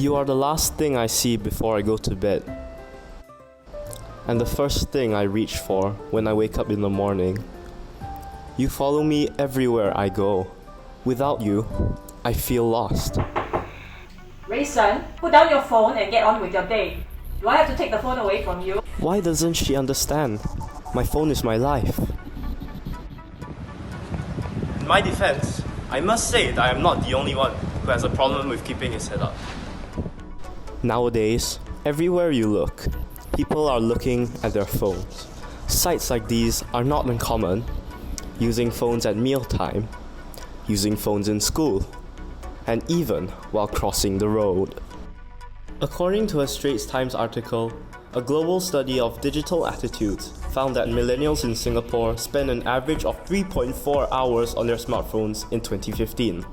You are the last thing I see before I go to bed, and the first thing I reach for when I wake up in the morning. You follow me everywhere I go. Without you, I feel lost. Rayson, put down your phone and get on with your day. Do I have to take the phone away from you? Why doesn't she understand? My phone is my life. In my defense, I must say that I am not the only one who has a problem with keeping his head up. Nowadays, everywhere you look, people are looking at their phones. Sights like these are not uncommon. Using phones at mealtime, using phones in school, and even while crossing the road. According to a Straits Times article, a global study of digital attitudes found that millennials in Singapore spend an average of 3.4 hours on their smartphones in 2015.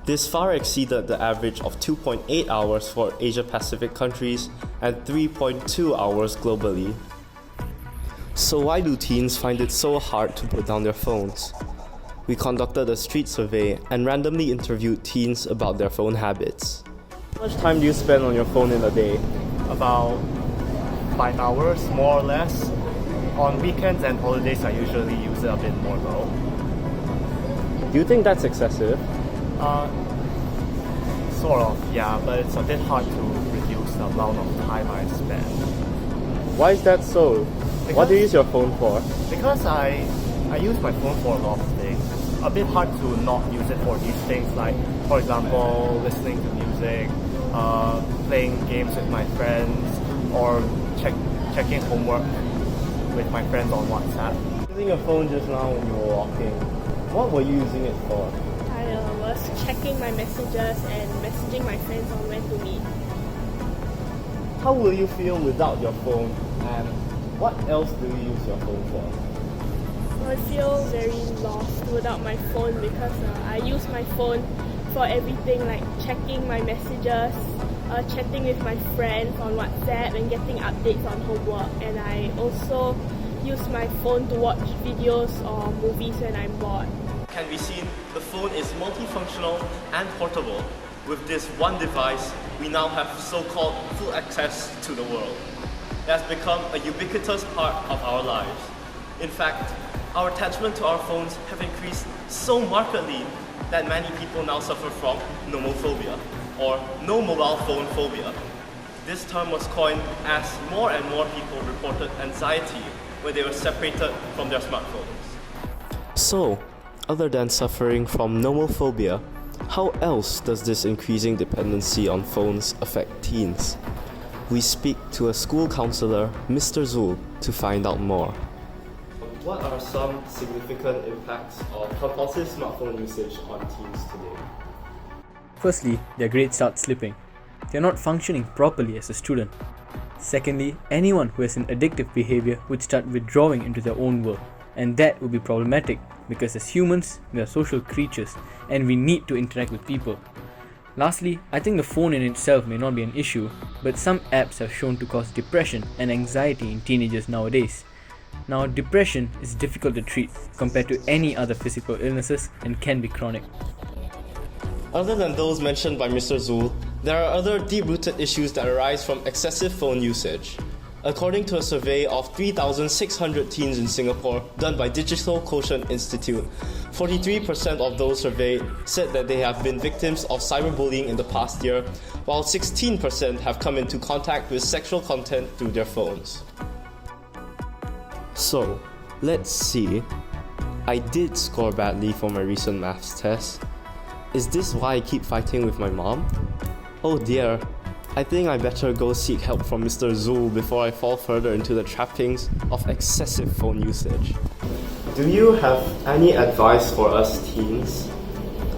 This far exceeded the average of 2.8 hours for Asia-Pacific countries and 3.2 hours globally. So why do teens find it so hard to put down their phones? We conducted a street survey and randomly interviewed teens about their phone habits. How much time do you spend on your phone in a day? About 5 hours, more or less. On weekends and holidays, I usually use it a bit more though. Do you think that's excessive? Sort of, yeah, but it's a bit hard to reduce the amount of time I spend. Why is that so? What do you use your phone for? Because I use my phone for a lot of things. It's a bit hard to not use it for these things, like, for example, listening to music, playing games with my friends, or checking homework with my friends on WhatsApp. Using your phone just now when you were walking, what were you using it for? I was checking my messages and messaging my friends on when to meet. How will you feel without your phone, and what else do you use your phone for? I feel very lost without my phone because I use my phone for everything like checking my messages, chatting with my friends on WhatsApp and getting updates on homework, and I also use my phone to watch videos or movies when I'm bored. Can be seen, the phone is multifunctional and portable. With this one device, we now have so-called full access to the world. It has become a ubiquitous part of our lives. In fact, our attachment to our phones have increased so markedly that many people now suffer from nomophobia, or no mobile phone phobia. This term was coined as more and more people reported anxiety when they were separated from their smartphones. So, other than suffering from nomophobia, how else does this increasing dependency on phones affect teens? We speak to a school counselor, Mr. Zul, to find out more. What are some significant impacts of compulsive smartphone usage on teens today? Firstly, their grades start slipping. They are not functioning properly as a student. Secondly, anyone who has an addictive behavior would start withdrawing into their own world, and that would be problematic because as humans, we are social creatures and we need to interact with people. Lastly, I think the phone in itself may not be an issue, but some apps have shown to cause depression and anxiety in teenagers nowadays. Now, depression is difficult to treat compared to any other physical illnesses and can be chronic. Other than those mentioned by Mr. Zul, there are other deep-rooted issues that arise from excessive phone usage. According to a survey of 3,600 teens in Singapore done by Digital Quotient Institute, 43% of those surveyed said that they have been victims of cyberbullying in the past year, while 16% have come into contact with sexual content through their phones. So, let's see. I did score badly for my recent maths test. Is this why I keep fighting with my mom? Oh dear. I think I better go seek help from Mr. Zul before I fall further into the trappings of excessive phone usage. Do you have any advice for us teens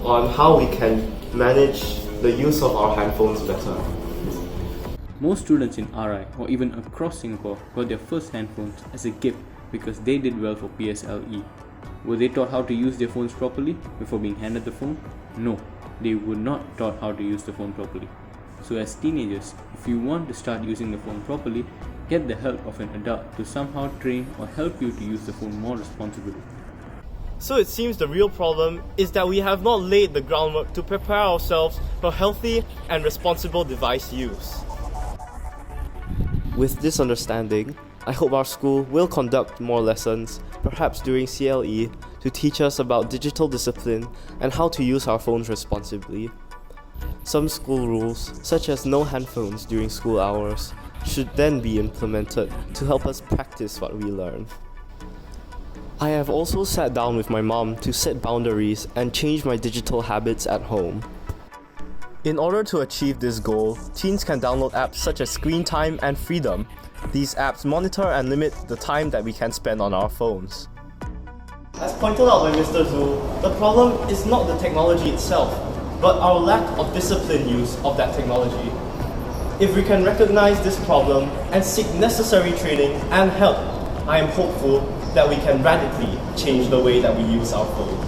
on how we can manage the use of our handphones better? Most students in RI or even across Singapore got their first handphones as a gift because they did well for PSLE. Were they taught how to use their phones properly before being handed the phone? No, they were not taught how to use the phone properly. So as teenagers, if you want to start using the phone properly, get the help of an adult to somehow train or help you to use the phone more responsibly. So it seems the real problem is that we have not laid the groundwork to prepare ourselves for healthy and responsible device use. With this understanding, I hope our school will conduct more lessons, perhaps during CLE, to teach us about digital discipline and how to use our phones responsibly. Some school rules, such as no handphones during school hours, should then be implemented to help us practice what we learn. I have also sat down with my mom to set boundaries and change my digital habits at home. In order to achieve this goal, teens can download apps such as Screen Time and Freedom. These apps monitor and limit the time that we can spend on our phones. As pointed out by Mr. Zhu, the problem is not the technology itself, but our lack of disciplined use of that technology. If we can recognize this problem and seek necessary training and help, I am hopeful that we can radically change the way that we use our phones.